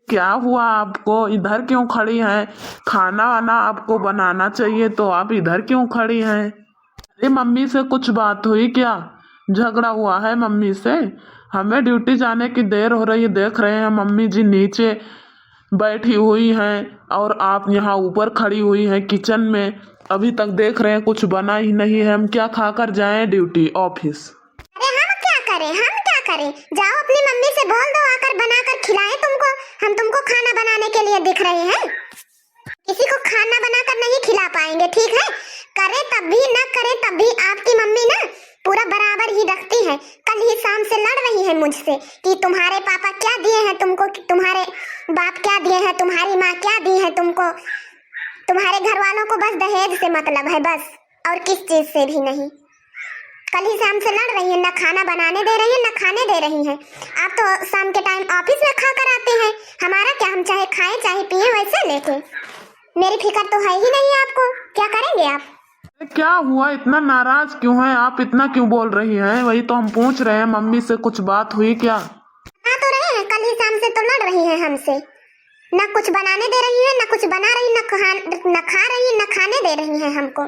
क्या हुआ आपको? इधर क्यों खड़ी हैं? खाना वाना आपको बनाना चाहिए, तो आप इधर क्यों खड़ी हैं? अरे मम्मी से कुछ बात हुई क्या? झगड़ा हुआ है मम्मी से? हमें ड्यूटी जाने की देर हो रही है, देख रहे हैं मम्मी जी नीचे बैठी हुई हैं और आप यहाँ ऊपर खड़ी हुई हैं किचन में। अभी तक देख रहे हैं कुछ बना ही नहीं है, हम क्या खाकर जाएं ड्यूटी ऑफिस? अरे हम क्या करें? जाओ अपनी मम्मी से बोल दो आकर बनाकर खिलाए तुमको। हम तुमको खाना बनाने के लिए दिख रहे हैं? किसी को खाना बनाकर नहीं खिला पाएंगे, ठीक है? करे तब भी न करे तब भी आपकी मम्मी ना पूरा बराबर ही रखती है। कल ही शाम से लड़ रही है मुझसे कि तुम्हारे पापा क्या दिए हैं तुमको, तुम्हारे बाप क्या दिए हैं, तुम्हारी माँ क्या दी है तुमको, तुम्हारे घर वालों को बस दहेज से मतलब है, बस और किस चीज से भी नहीं। कल ही शाम से लड़ रही है, ना खाना बनाने दे रही है ना खाने दे रही है। आप तो शाम के टाइम ऑफिस में खा कर आते हैं, हमारा क्या, हम चाहे खाएं चाहे पिए वैसे लेके। मेरी फिक्र तो है ही नहीं आपको, क्या करेंगे आप? क्या हुआ, इतना नाराज क्यों है आप? इतना क्यों बोल रही हैं? वही तो हम पूछ रहे हैं, मम्मी से कुछ बात हुई क्या? बता तो रहे हैं, कल ही शाम से तो लड़ रही है हमसे। न कुछ बनाने दे रही है, न कुछ बना रही, न खा रही, न खाने दे रही है हमको।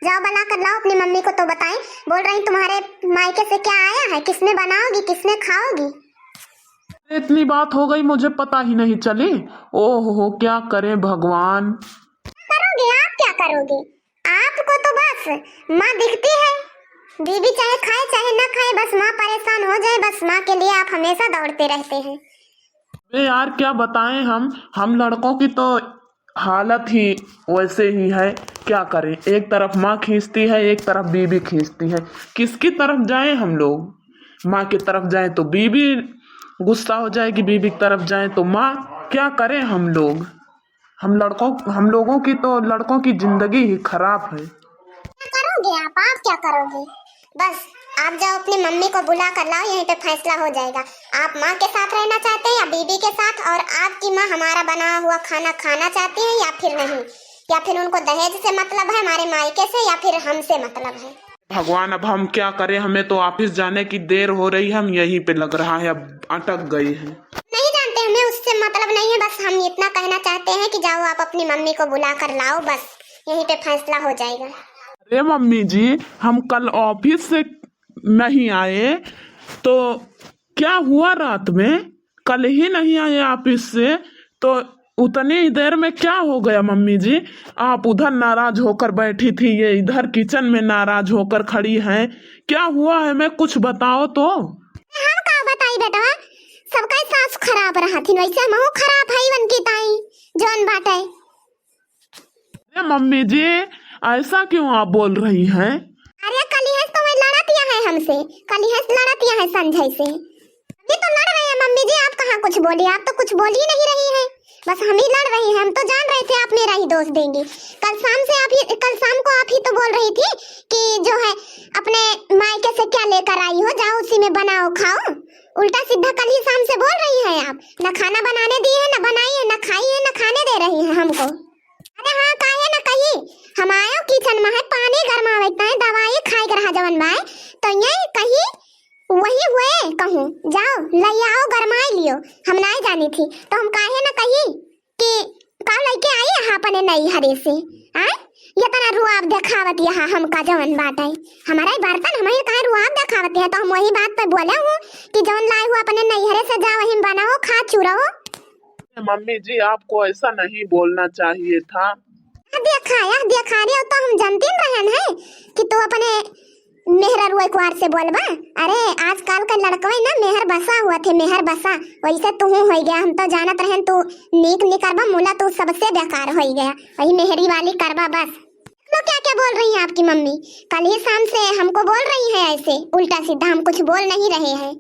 जाओ बना कर लाओ अपनी मम्मी को तो बताएं। बोल रही तुम्हारे मायके से क्या आया है, किसने बनाओगी किसने खाओगी? इतनी बात हो गई, मुझे पता ही नहीं चली। ओहो, क्या करें भगवान। करोगे आप, क्या करोगे? आपको तो बस माँ दिखती है, बीबी चाहे खाए चाहे ना खाए, बस माँ परेशान हो जाए, बस माँ के लिए आप हमेशा दौड़ते रहते हैं। अरे यार क्या बताएं, हम लड़कों की तो हालत ही वैसे ही है। क्या करें, एक तरफ माँ खींचती है एक तरफ बीबी खींचती है। किसकी तरफ जाएं हम लोग? माँ की तरफ जाएं तो बीबी गुस्सा हो जाएगी, बीबी की तरफ जाएं तो माँ। क्या करें हम लोग? हम लोगों की तो लड़कों की जिंदगी ही खराब है। क्या करोगे आप क्या करोगे? बस आप जाओ अपनी मम्मी को बुला कर लाओ, यहीं पे फैसला हो जाएगा। आप माँ के साथ रहना चाहते हैं या बीबी के साथ, और आपकी माँ हमारा बना हुआ खाना खाना चाहती है या फिर नहीं, या फिर उनको दहेज से मतलब है हमारे मायके से, या फिर हमसे मतलब है। भगवान, अब हम क्या करें? हमें तो ऑफिस जाने की देर हो रही है, हम यहीं पे लग रहा है अब अटक गए हैं। नहीं जानते, हमें उससे मतलब नहीं है, बस हम इतना कहना चाहते हैं कि जाओ आप अपनी मम्मी को बुला कर लाओ, बस यहीं पे फैसला हो जाएगा। अरे मम्मी जी, हम कल ऑफिस से नहीं आए तो क्या हुआ? रात में कल ही नहीं आए ऑफिस से तो उतनी देर में क्या हो गया मम्मी जी? आप उधर नाराज होकर बैठी थी, ये इधर किचन में नाराज होकर खड़ी हैं। क्या हुआ है, मैं कुछ बताओ तो। हम का बताई बेटा, सबका सास खराब रहा थी, वैसे हम खराब है बन की ताई जौन बाटे। अरे मम्मी जी, ऐसा क्यों आप बोल रही हैं? अरे कलिहस तो मैं लड़तिया है हमसे, कलिहस लड़तिया है संजय से। ये तो लड़ रहे हैं मम्मी जी, आप कहाँ कुछ बोली? आप तो कुछ बोल ही नहीं रही हैं, बस हम ही लड़ रहे हैं। हम तो जान रहे थे आप मेरा ही दोष देंगी। कल शाम को आप ही तो बोल रही थी कि जो है अपने मायके से क्या लेकर आई हो, जाओ उसी में बनाओ खाओ। उल्टा सीधा कल ही शाम से बोल रही हैं आप। न खाना बनाने दी है, न बनाई है, न खाई है, न खाने दे रही है हमको। अरे हाँ, काहे न कही हम आयो किचन में है, पानी गरमावत है, दवाई खाए रहा जवन बाय, तो यही कही वही हुए कहूँ, जाओ ले आओ गरमाई लियो। हम नहीं जानी थी तो हम काहे न कही कि का लेके आई है अपने नई हरे से। आए ये तना रुआब दिखावत यहाँ हमका जवन बात है, हमारा ही बर्तन हमें कहे रुआब दिखावत है, तो हम वही बात पे बोले हूँ कि जवन लाई हुआ अपने नई हरे से जाओ वही बनाओ खा चुराओ। मम्मी जी, आपको ऐसा नहीं बोलना चाहिए था। देखा रहे हो तो हम जानते रहन है कि तू अपने मेहर रुए कुआर से बोलबा। अरे आजकल का लड़का ना मेहर बसा हुआ थे, मेहर बसा वैसे तू हो गया। हम तो जानत रहन तू नीक नहीं करबा, मुला तू सबसे बेकार हो गया, वही मेहरी वाली करबा बस। तो क्या क्या बोल रही है आपकी मम्मी? कल ही शाम से हमको बोल रही है ऐसे उल्टा सीधा, हम कुछ बोल नहीं रहे हैं,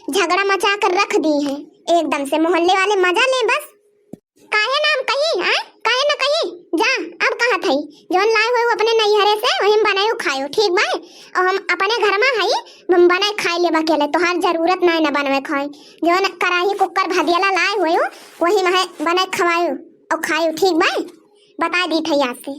झगड़ा मचा कर रख दी है एकदम से, मोहल्ले वाले मजा ले बस। काहे नाम कही आए, काहे न कही जा। अब कहा थई जोन लाए हुए अपने नैहरे से वही हम बनायो खायो, ठीक बा? और हम अपने घर में हई हम बनाए खाए ले बकेले, तो हर जरूरत नहीं न बनवे खाए। जोन कढ़ाई कुकर भदियाला लाए हुए वही में बनाए खवायो और खायो, ठीक बा? बता दी थई आज से।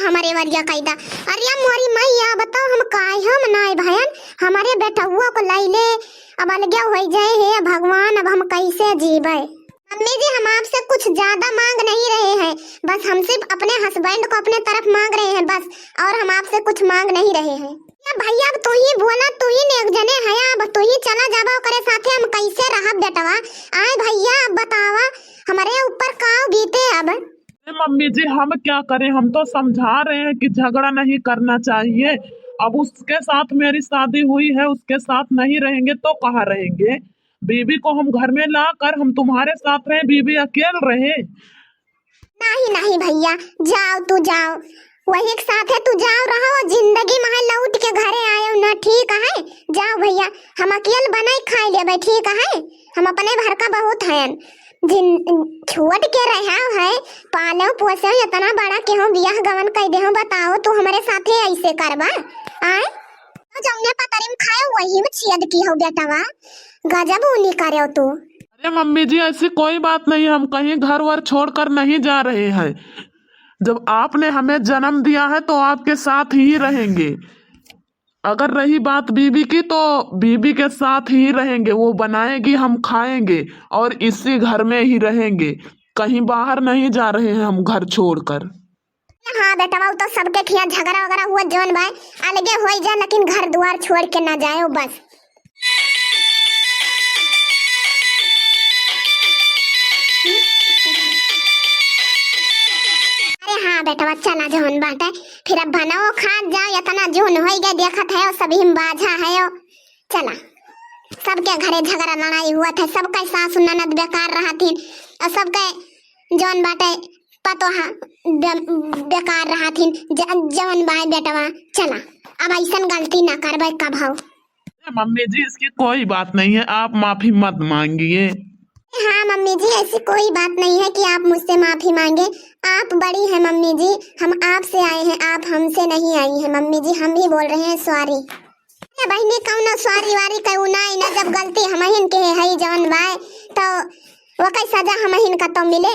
हमारे वरिया कायदा अरे मोरी मैया बताओ हम काहे हम नाय भयन हमारे बेटा हुआ को लाई ले अब अलग हो जाए हे भगवान अब हम कैसे जीवे। मम्मी जी हम आपसे कुछ ज्यादा मांग नहीं रहे हैं, बस हम सिर्फ अपने हस्बैंड को अपने तरफ मांग रहे हैं बस, और हम आपसे कुछ मांग नहीं रहे हैं। भैया अब तू ही बोला, तू ही नेक जने है, अब तू ही चला जाबा करे साथे हम कैसे रहा बेटवा। आए भैया अब बतावा हमारे ऊपर काव बीते अब। मम्मी जी हम क्या करें, हम तो समझा रहे हैं कि झगड़ा नहीं करना चाहिए। अब उसके साथ मेरी शादी हुई है, उसके साथ नहीं रहेंगे तो कहाँ रहेंगे। बीबी को हम घर में ला कर हम तुम्हारे साथ रहे, बीबी अकेले रहे। नहीं नहीं भैया जाओ, तू जाओ वही के साथ है, तू जाओ रहो जिंदगी में लौट के घरे आयो ना, ठीक है। जाओ भैया हम अकेले बनाई खाई लेबे, ठीक है। हम अपने घर का बहुत हैं, छोड़ के रहा है पालो पोसे इतना बड़ा के हो बियाह गवन कह दे हो। बताओ तू हमारे साथे ऐसे करबा आए तो जौने पतरिम खाए वही में छेद की हो बेटावा, गजब उनी करे तू। अरे मम्मी जी ऐसी कोई बात नहीं, हम कहीं घर वर छोड़कर नहीं जा रहे हैं। जब आपने हमें जन्म दिया है तो आपके साथ ही रहेंगे। अगर रही बात बीबी की तो बीबी के साथ ही रहेंगे, वो बनाएगी हम खाएंगे और इसी घर में ही रहेंगे, कहीं बाहर नहीं जा रहे हैं हम घर छोड़कर। हाँ बेटा वो तो सबके खिया झगड़ा वगैरह हुआ जौन भाई अलगे हो जा, लेकिन घर द्वार छोड़ के ना जाए बस। अरे हाँ बेटा चला जोन बाटे फिर अब बनाओ खा जाओ, इतना जोन हो गया देखत है सभी हम बाझा है। चला सबके घरे झगड़ा लड़ाई हुआ था, सबका सास ननद बेकार रहा थी और सबके जौन बाटे पतोहा बेकार रहा थी जौन बाय बेटवा। चला अब ऐसा गलती ना करबे कब हो। मम्मी जी इसकी कोई बात नहीं है, आप माफी मत मांगिए। हाँ मम्मी जी ऐसी कोई बात नहीं है कि आप मुझसे माफी मांगे, आप बड़ी हैं मम्मी जी, हम आपसे आए हैं, आप हमसे नहीं आई हैं मम्मी जी, हम ही बोल रहे हैं सॉरी। बहनी कौन सॉरी वारी कहू ना, जब गलती हमहिन के है जौन बाय तो वो कई सजा हमहिन का तो मिले।